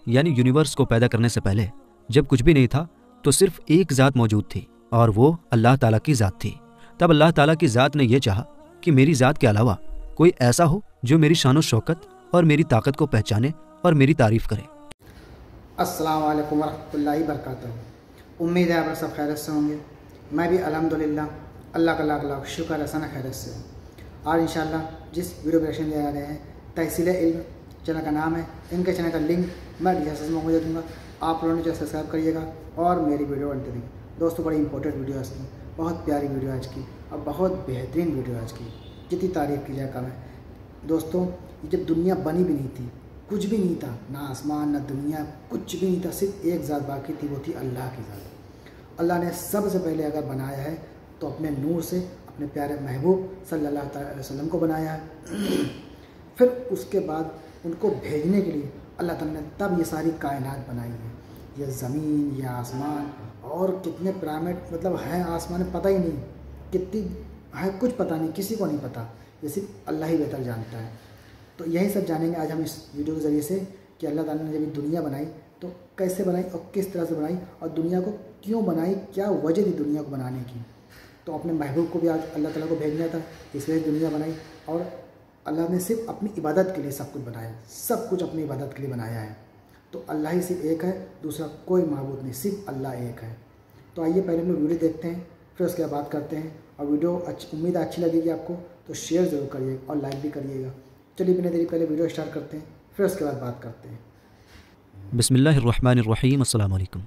यानी यूनिवर्स को पैदा करने से पहले जब कुछ भी नहीं था तो सिर्फ एक ज़ात मौजूद थी और वो अल्लाह ताला की ज़ात थी। तब अल्लाह ताला की ज़ात ने यह चाहा कि मेरी ज़ात के अलावा कोई ऐसा हो जो मेरी शान व शौकत और मेरी ताकत को पहचाने और मेरी तारीफ़ करे। अस्सलाम वालेकुम वरहमतुल्लाहि वबरकातुहू। उम्मीद है आप सब खैरियत से होंगे। मैं भी अल्हम्दुलिल्लाह अल्लाह का लाख लाख शुक्र हसन खैरियत से हूँ। और इंशाल्लाह जिस वीडियो रिएक्शन दे रहे हैं तहसील इल्म चैनल का नाम है, इनके चैनल का लिंक मैं डिस्क्रिप्शन में दे दूँगा। आप लोगों ने जो सब्सक्राइब करिएगा और मेरी वीडियो बनते रहेंगे। दोस्तों बड़ी इंपॉर्टेंट वीडियो आज की, बहुत प्यारी वीडियो आज की और बहुत बेहतरीन वीडियो आज की, जितनी तारीफ़ की जाए कम है। दोस्तों जब दुनिया बनी भी नहीं थी, कुछ भी नहीं था, ना आसमान ना दुनिया, कुछ भी नहीं था, सिर्फ एक ज़ात बाकी थी, वो थी अल्लाह की ज़ात। अल्लाह ने सबसे पहले अगर बनाया है तो अपने नूर से अपने प्यारे महबूब सल्लल्लाहु अलैहि वसल्लम को बनाया है। फिर उसके बाद उनको भेजने के लिए अल्लाह ताला ने तब ये सारी कायनात बनाई है। ये ज़मीन, ये आसमान और कितने पिरामिड मतलब हैं आसमान में पता ही नहीं, कितनी है कुछ पता नहीं, किसी को नहीं पता, ये सिर्फ अल्लाह ही बेहतर जानता है। तो यही सब जानेंगे आज हम इस वीडियो के ज़रिए से कि अल्लाह ताला ने जब दुनिया बनाई तो कैसे बनाई और किस तरह से बनाई और दुनिया को क्यों बनाई, क्या वजह थी दुनिया को बनाने की। तो अपने महबूब को भी आज अल्लाह ताला को भेजना था, इस वजह से दुनिया बनाई। और अल्लाह ने सिर्फ अपनी इबादत के लिए सब कुछ बनाया, सब कुछ अपनी इबादत के लिए बनाया है। तो अल्लाह ही सिर्फ एक है, दूसरा कोई माबूद नहीं, सिर्फ अल्लाह एक है। तो आइए पहले हम लोग वीडियो देखते हैं, फिर उसके बाद बात करते हैं। और वीडियो उम्मीद अच्छी लगेगी आपको तो शेयर ज़रूर करिएगा और लाइक भी करिएगा। चलिए बिना देरी पहले वीडियो स्टार्ट करते हैं, फिर उसके बाद बात करते हैं। बिस्मिल्लाहिर्रहमानिर्रहीम। अस्सलाम वालेकुम।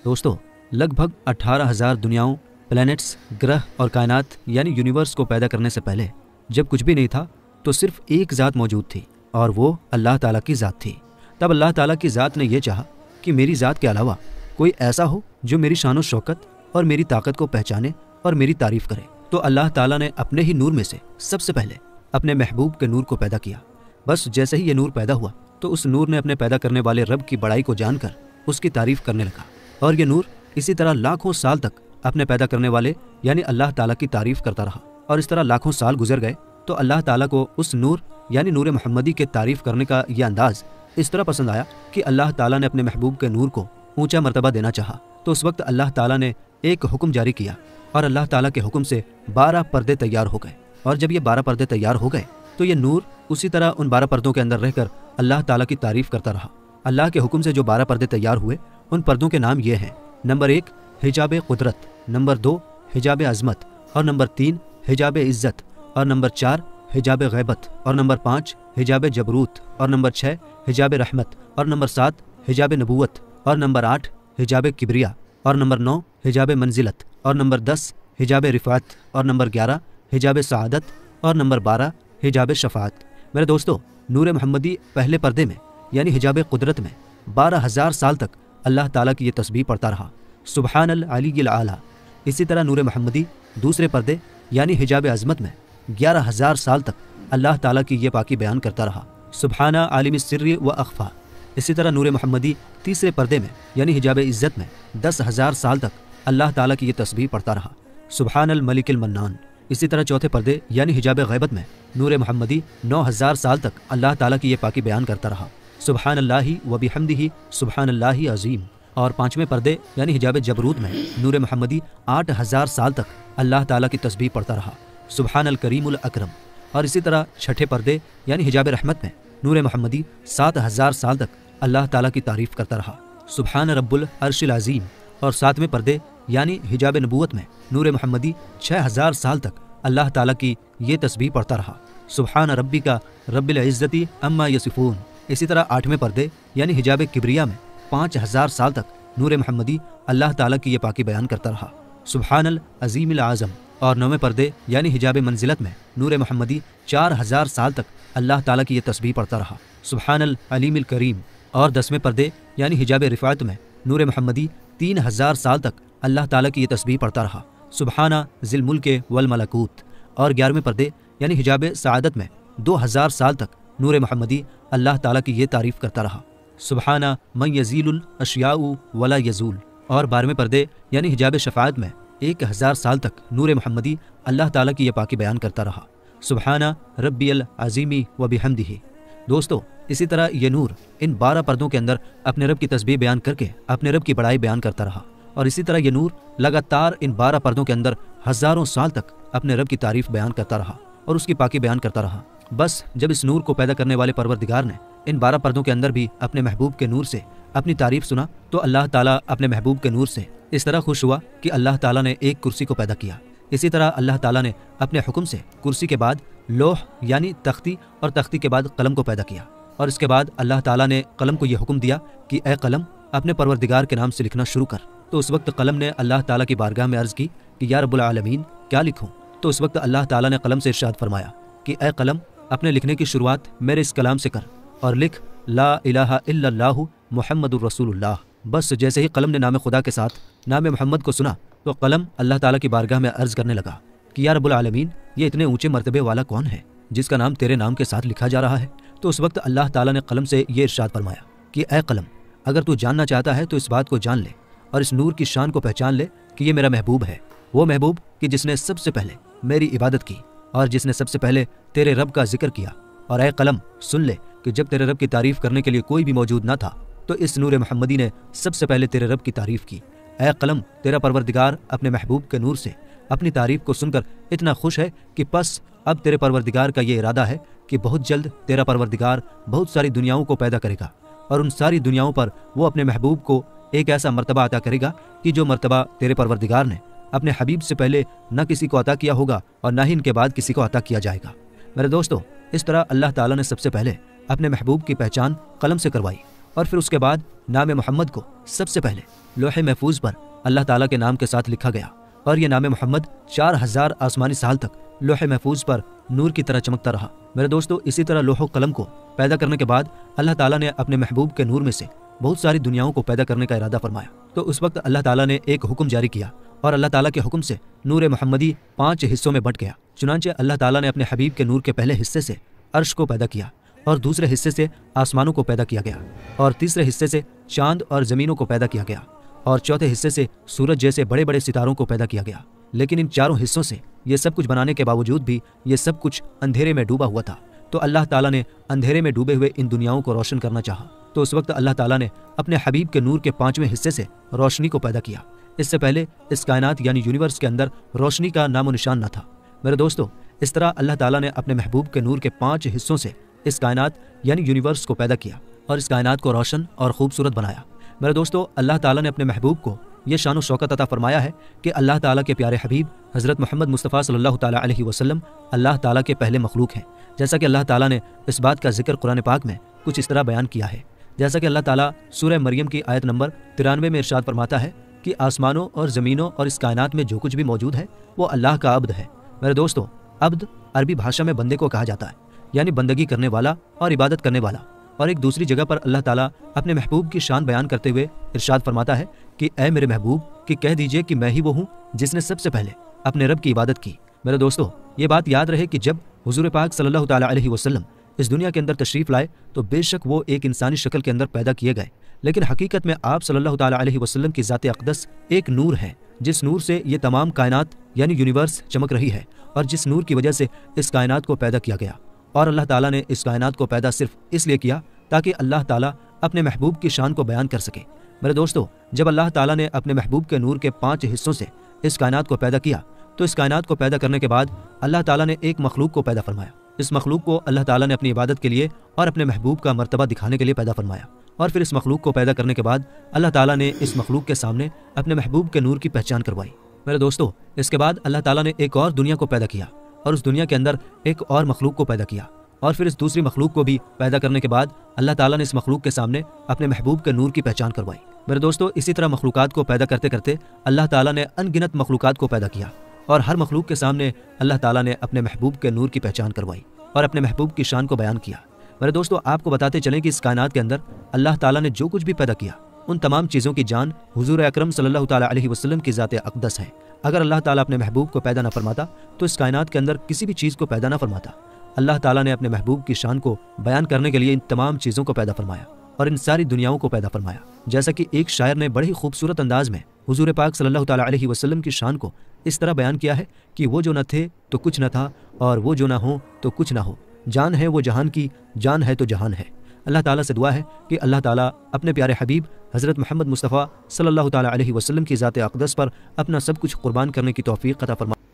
दोस्तों लगभग 18,000 दुनियाओं, प्लैनेट्स, ग्रह और कायनात यानी यूनिवर्स को पैदा करने से पहले जब कुछ भी नहीं था तो सिर्फ एक ज़ात मौजूद थी और वो अल्लाह ताला की ज़ात थी। तब अल्लाह ताला की ज़ात ने यह चाहा कि मेरी ज़ात के अलावा कोई ऐसा हो जो मेरी शान व शौकत और मेरी ताकत को पहचाने और मेरी तारीफ़ करे। तो अल्लाह ताला ने अपने ही नूर में से सबसे पहले अपने महबूब के नूर को पैदा किया। बस जैसे ही ये नूर पैदा हुआ तो उस नूर ने अपने पैदा करने वाले रब की बड़ाई को जानकर उसकी तारीफ़ करने लगा। और ये नूर इसी तरह लाखों साल तक अपने पैदा करने वाले यानी अल्लाह ताला की तारीफ़ करता रहा। और इस तरह लाखों साल गुजर गए तो अल्लाह ताला को उस नूर यानी नूर मोहम्मदी के तारीफ़ करने का यह अंदाज़ इस तरह पसंद आया कि अल्लाह ताला ने अपने महबूब के नूर को ऊंचा मर्तबा देना चाहा। तो उस वक्त अल्लाह ताला ने एक हुक्म जारी किया और अल्लाह ताला के हुक्म से 12 पर्दे तैयार हो गए। और जब ये 12 पर्दे तैयार हो गए तो ये नूर उसी तरह उन 12 पर्दों के अंदर रहकर अल्लाह ताला की तारीफ़ करता रहा। अल्लाह के हुक्म से जो 12 पर्दे तैयार हुए उन पर्दों के नाम ये हैं। नंबर 1 हिजाब कुदरत, नंबर 2 हिजाब अज़मत, और नंबर 3 हिजाब इज़्ज़त, और नंबर 4 हिजाब गैबत, और नंबर 5 हिजाब जबरूत, और नंबर 6 हिजाब रहमत, और नंबर 7 हिजाब नबूवत, और नंबर 8 हिजाब किब्रिया, और नंबर 9 हिजाब मंजिलत, और नंबर 10 हिजाब रिफ़ात, और नंबर 11 हिजाब सआदत, और नंबर 12 हिजाब शफ़ात। मेरे दोस्तों नूर मोहम्मदी पहले पर्दे में यानी हिजाब कुदरत में 12,000 साल तक अल्लाह ताला की ये तस्बीह पढ़ता रहा, सुबहानल अलीय्यिल आला। इसी तरह नूर मोहम्मदी दूसरे पर्दे यानी हिजाब अज़मत में 11,000 साल तक अल्लाह ताला की ये पाकी बयान करता रहा, सुबहाना आलिमिस सिर्रि व अख़फ़ा। इसी तरह नूर मोहम्मदी तीसरे पर्दे में यानी हिजाब इज़्ज़त में 10,000 साल तक अल्लाह ताला की ये तस्बीह पढ़ता रहा, सुबहानल मलिकिल मन्नान। इसी तरह चौथे पर्दे यानी हिजाब गैबत में नूर मोहम्मदी 9,000 साल तक अल्लाह ताला की ये पाकी बयान करता रहा, सुबहानल्लाहि व बिहम्दिही सुबहानल्लाहि अज़ीम। और पांचवें पर्दे यानी हिजाब जबरूत में नूर मोहम्मदी 8,000 साल तक अल्लाह ताला की तस्बीह पढ़ता रहा, सुबहानल करीमुल अकरम। और इसी तरह छठे पर्दे यानी हिजाब रहमत में नूर मोहम्मदी 7,000 साल तक अल्लाह ताला की तारीफ़ करता रहा, सुबहान रब्बुल अर्शिल अज़ीम। और सातवें पर्दे यानी हिजाब नबूवत में नूर मोहम्मदी 6,000 साल तक अल्लाह ताला की ये तस्बीह पढ़ता रहा, सुबहान रब्बिका रब्बिल इज़्ज़ति अम्मा यसिफून। इसी तरह आठवें पर्दे यानी हिजाब किब्रिया में 5,000 साल तक नूर मोहम्मदी अल्लाह ताला की ये पाकी बयान करता रहा, सुबहानल अज़ीमिल आज़म। और नौवें पर्दे यानी हिजाब मंजिलत में नूर मोहम्मदी 4,000 साल तक अल्लाह ताला की ये तस्बीह पढ़ता रहा, सुबहानल अलीमिल करीम। और 10वें पर्दे यानी हिजाब रिफ़ात में नूर मोहम्मदी 3,000 साल तक अल्लाह ताला की ये तस्बीह पढ़ता रहा, सुबहाना ज़िल मुल्क वल मलकूत। और 11वें पर्दे यानी हिजाब सआदत में 2,000 साल तक नूर मोहम्मदी अल्लाह ताला की ये तारीफ़ करता रहा, सुबहाना मन यज़ीलुल अशियाउ वला यज़ूल। और 12वें पर्दे यानी हिजाब शफ़ाअत में 1,000 साल तक नूर मोहम्मदी अल्लाह ताला की ये पाकी बयान करता रहा, सुबहाना रब्बियल अज़ीमी व बिहम्दिही। दोस्तों इसी तरह ये नूर इन 12 पर्दों के अंदर अपने रब की तस्बीह बयान करके अपने रब की बड़ाई बयान करता रहा, और इसी तरह ये नूर लगातार इन 12 पर्दों के अंदर हजारों साल तक अपने रब की तारीफ बयान करता रहा और उसकी पाकी बयान करता रहा। बस जब इस नूर को पैदा करने वाले परवरदिगार ने इन 12 पर्दों के अंदर भी अपने महबूब के नूर से अपनी तारीफ सुना, तो अल्लाह ताला अपने महबूब के नूर से इस तरह खुश हुआ कि अल्लाह ताला ने एक कुर्सी को पैदा किया। इसी तरह अल्लाह ताला ने अपने हुक्म से कुर्सी के बाद लोह यानी तख्ती और तख्ती के बाद कलम को पैदा किया, और इसके बाद अल्लाह ताला ने कलम को यह हुक्म दिया कि ए कलम अपने परवरदिगार के नाम से लिखना शुरू कर। तो उस वक्त कलम ने अल्लाह ताला की बारगाह में अर्ज की कि या रब्बुल आलमीन क्या लिखूं? तो उस वक्त अल्लाह ताला ने कलम से इरशाद फरमाया कि ए कलम अपने लिखने की शुरुआत मेरे इस कलाम से कर और लिख ला इलाहा इल्लल्लाहु मुहम्मदुर रसूलुल्लाह। बस जैसे ही कलम ने नाम खुदा के साथ नाम मोहम्मद को सुना तो कलम अल्लाह ताला की बारगाह में अर्ज करने लगा कि या रब्बुल आलमीन ये इतने ऊंचे मर्तबे वाला कौन है जिसका नाम तेरे नाम के साथ लिखा जा रहा है? तो उस वक्त अल्लाह ताला ने कलम से ये इरशाद फरमाया कि ए कलम अगर तू जानना चाहता है तो इस बात को जान ले और इस नूर की शान को पहचान ले कि ये मेरा महबूब है, वो महबूब कि जिसने सबसे पहले मेरी इबादत की और जिसने सबसे पहले तेरे रब का जिक्र किया। और ए कलम सुन ले कि जब तेरे रब की तारीफ करने के लिए कोई भी मौजूद ना था तो इस नूर मोहम्मदी ने सबसे पहले तेरे रब की तारीफ की। ए कलम तेरा परवरदिगार अपने महबूब के नूर से अपनी तारीफ को सुनकर इतना खुश है कि बस अब तेरे परवरदिगार का ये इरादा है कि बहुत जल्द तेरा परवरदिगार बहुत सारी दुनियाओं को पैदा करेगा और उन सारी दुनियाओं पर वो अपने महबूब को एक ऐसा मर्तबा अता करेगा कि जो मर्तबा तेरे परवरदिगार ने अपने हबीब से पहले न किसी को अता किया होगा और न ही इनके बाद किसी को अता किया जाएगा। मेरे दोस्तों इस तरह अल्लाह ताला ने सबसे पहले अपने महबूब की पहचान कलम से करवाई और फिर उसके बाद नाम मोहम्मद को सबसे पहले लोहे महफूज पर अल्लाह ताला के नाम के साथ लिखा गया, और ये नाम मोहम्मद 4000 आसमानी साल तक लोहे महफूज पर नूर की तरह चमकता रहा। मेरे दोस्तों इसी तरह लोहो कलम को पैदा करने के बाद अल्लाह ताला ने अपने महबूब के नूर में से बहुत सारी दुनियाओं को पैदा करने का इरादा फरमाया। तो उस वक्त अल्लाह ताला ने एक हुक्म जारी किया और अल्लाह ताला के हुक्म से नूर मोहम्मदी 5 हिस्सों में बंट गया। चुनांचे अल्लाह ताला ने अपने हबीब के नूर के पहले हिस्से से अर्श को पैदा किया और दूसरे हिस्से से आसमानों को पैदा किया गया और तीसरे हिस्से से चांद और जमीनों को पैदा किया गया और चौथे हिस्से से सूरज जैसे बड़े बड़े सितारों को पैदा किया गया। लेकिन इन चारों हिस्सों से ये सब कुछ बनाने के बावजूद भी ये सब कुछ अंधेरे में डूबा हुआ था। तो अल्लाह ताला ने अंधेरे में डूबे हुए इन दुनियाओं को रोशन करना चाहा, तो उस वक्त अल्लाह ताला ने अपने हबीब के नूर के 5वें हिस्से से रोशनी को पैदा किया। इससे पहले इस कायनात यानी यूनिवर्स के अंदर रोशनी का नामो निशान न था। मेरे दोस्तों इस तरह अल्लाह ताला ने अपने महबूब के नूर के 5 हिस्सों से इस कायनात यानी यूनिवर्स को पैदा किया और इस कायनात को रोशन और खूबसूरत बनाया। मेरे दोस्तों अल्लाह ताला ने अपने महबूब को ये शान व शौकत अता फरमाया है कि अल्लाह ताला के प्यारे हबीब हज़रत मोहम्मद मुस्तफ़ा सल्लल्लाहु ताला अलैहि वसल्लम अल्लाह ताला के पहले मखलूक हैं। जैसा कि अल्लाह ताला ने इस बात का जिक्र कुरान पाक में कुछ इस तरह बयान किया है, जैसा कि अल्लाह ताला सूरह मरियम की आयत नंबर 93 में इरशाद फरमाता है कि आसमानों और ज़मीनों और इस कायनात में जो कुछ भी मौजूद है वो अल्लाह का अब्द है। मेरे दोस्तों अब्द अरबी भाषा में बंदे को कहा जाता है, यानी बंदगी करने वाला और इबादत करने वाला। और एक दूसरी जगह पर अल्लाह ताला अपने महबूब की शान बयान करते हुए इरशाद फरमाता है कि ए मेरे महबूब कि कह दीजिए कि मैं ही वो हूँ जिसने सबसे पहले अपने रब की इबादत की। मेरे दोस्तों ये बात याद रहे कि जब हुजूर पाक सल्लल्लाहु ताला अलैहि वसल्लम इस दुनिया के अंदर तशरीफ़ लाए तो बेशक वो एक इंसानी शक्ल के अंदर पैदा किए गए, लेकिन हकीकत में आप सल्लल्लाहु ताला अलैहि वसल्लम की ज़ात अक़दस एक नूर है, जिस नूर से ये तमाम कायनात यानी यूनिवर्स चमक रही है और जिस नूर की वजह से इस कायनात को पैदा किया गया। और अल्लाह ताला ने इस कायनात को पैदा सिर्फ इसलिए किया ताकि अल्लाह ताला अपने महबूब की शान को बयान कर सके। मेरे दोस्तों जब अल्लाह ताला ने अपने महबूब के नूर के 5 हिस्सों से इस कायनात को पैदा किया तो इस कायनात को पैदा करने के बाद अल्लाह ताला ने एक मखलूक को पैदा फरमाया। इस मखलूक को अल्लाह ताला ने अपनी इबादत के लिए और अपने महबूब का मर्तबा दिखाने के लिए पैदा फरमाया। और फिर इस मखलूक को पैदा करने के बाद अल्लाह ताला ने इस मखलूक के सामने अपने महबूब के नूर की पहचान करवाई। मेरे दोस्तों इसके बाद अल्लाह ताला ने एक और दुनिया को पैदा किया और उस दुनिया के अंदर एक और मखलूक को पैदा किया और फिर इस दूसरी मखलूक को भी पैदा करने के बाद अल्लाह ताला ने इस मखलूक के सामने अपने महबूब के नूर की पहचान करवाई। मेरे दोस्तों इसी तरह मखलूकात को पैदा करते करते अल्लाह ताला ने अनगिनत मखलूकात को पैदा किया और हर मखलूक के सामने अल्लाह ताला ने अपने महबूब के नूर की पहचान करवाई और अपने महबूब की शान को बयान किया। मेरे दोस्तों आपको बताते चलें कि इस कायनात के अंदर अल्लाह ताला ने जो कुछ भी पैदा किया उन तमाम चीज़ों की जान हुजूर अकरम सल्लल्लाहु ताला अलैहि वसल्लम की ज़ात अक़दस है। अगर अल्लाह ताला अपने महबूब को पैदा न फरमाता तो इस कायनात के अंदर किसी भी चीज़ को पैदा न फरमाता। अल्लाह ताला ने अपने महबूब की शान को बयान करने के लिए इन तमाम चीज़ों को पैदा फरमाया और इन सारी दुनियाओं को पैदा फरमाया। जैसा कि एक शायर ने बड़े ही खूबसूरत अंदाज में हुजूर पाक सल्लल्लाहु ताला अलैहि वसल्लम की शान को इस तरह बयान किया है कि वो जो न थे तो कुछ न था और वो जो ना हो तो कुछ ना हो। جان ہے وہ جہان کی، جان ہے تو جہان ہے۔ اللہ تعالیٰ سے دعا ہے کہ اللہ تعالیٰ اپنے پیارے حبیب حضرت محمد مصطفیٰ صلی اللہ تعالیٰ علیہ وسلم کی ذات اقدس پر اپنا سب کچھ قربان کرنے کی توفیق عطا فرمائے۔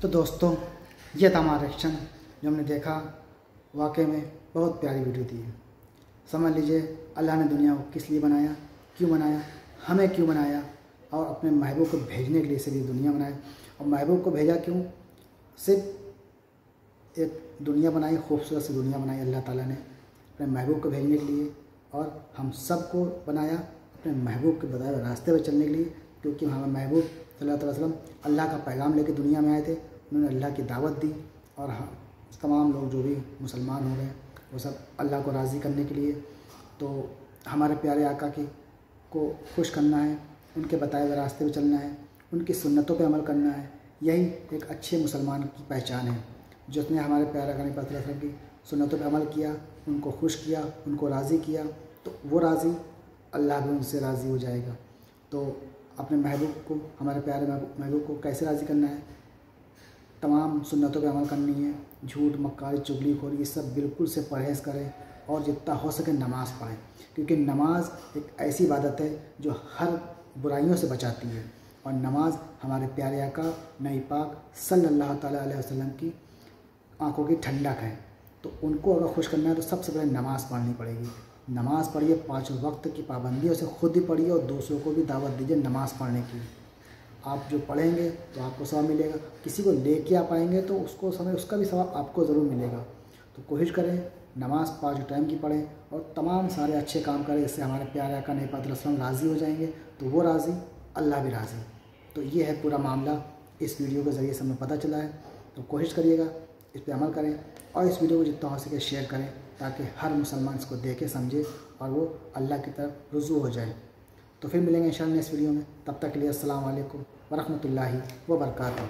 تو دوستوں، یہ تھا ہمارا ریئیکشن جو ہم نے دیکھا، واقعی میں بہت پیاری ویڈیو تھی۔ سمجھ لیجئے اللہ نے دنیا کو کس لیے بنایا، کیوں بنایا، ہمیں کیوں بنایا، اور اپنے محبوب کو بھیجنے کے لیے سے بھی دنیا بنائی۔ اور محبوب کو بھیجا کیوں؟ صرف ایک دنیا بنائی، خوبصورت سی دنیا بنائی اللہ تعالیٰ نے اپنے محبوب کو بھیجنے کے لیے، اور ہم سب کو بنایا اپنے محبوب کے بتائے ہوئے راستے پہ چلنے کے لیے، کیونکہ ہمارے محبوب صلی اللہ علیہ وسلم اللہ کا پیغام لے کے دنیا میں آئے تھے۔ انہوں نے اللہ کی دعوت دی، اور تمام لوگ جو بھی مسلمان ہو گئے وہ سب اللہ کو راضی کرنے کے لیے۔ تو ہمارے پیارے آقا کو خوش کرنا ہے، ان کے بتائے ہوئے راستے پہ چلنا ہے، ان کی سنتوں پہ عمل کرنا ہے۔ یہی ایک اچھے مسلمان کی پہچان ہے، جس نے ہمارے پیارے آقا صلی اللہ علیہ وسلم کی سنتوں پہ عمل کیا، ان کو خوش کیا، ان کو راضی کیا، تو وہ راضی، اللہ بھی ان سے راضی ہو جائے گا۔ تو اپنے محبوب کو، ہمارے پیارے محبوب کو کیسے راضی کرنا ہے؟ تمام سنتوں پہ عمل کرنی ہے، جھوٹ، مکاری، چغلی خوری، یہ سب بالکل سے پرہیز کریں، اور جتنا ہو سکے نماز پڑھیں، کیونکہ نماز ایک ایسی عبادت ہے جو ہر برائیوں سے بچاتی ہے، اور نماز ہمارے پیارے آقا نبی پاک صلی اللہ تعالیٰ علیہ وسلم کی آنکھوں کی ٹھنڈک ہے۔ تو ان کو اگر خوش کرنا ہے تو سب سے پہلے نماز پڑھنی پڑے گی۔ نماز پڑھیے، 5 وقت کی پابندیوں سے خود بھی پڑھیے، اور دوسروں کو بھی دعوت دیجیے نماز پڑھنے کی۔ آپ جو پڑھیں گے تو آپ کو ثواب ملے گا، کسی کو لے کے آپ آئیں گے تو اس کا بھی ثواب آپ کو ضرور ملے گا۔ تو کوشش کریں نماز 5 ٹائم کی پڑھیں، اور تمام سارے اچھے کام کریں، اس سے ہمارے پیارے آقا نبی پاک صلی اللہ علیہ وسلم راضی ہو جائیں گے، تو وہ راضی، اللہ بھی راضی۔ تو یہ ہے پورا معاملہ، اس ویڈیو کے ذریعے سے ہمیں پتہ چلا ہے۔ تو کوشش کریے گا اس پہ عمل کریں، اور اس ویڈیو کو جتنا ہو سکے شیئر کریں، تاکہ ہر مسلمان اس کو دیکھے، سمجھے، اور وہ اللہ کی طرف رجوع ہو جائے۔ تو پھر ملیں گے انشاءاللہ اس ویڈیو میں، تب تک کے لیے السلام علیکم ورحمۃ اللہ وبرکاتہ۔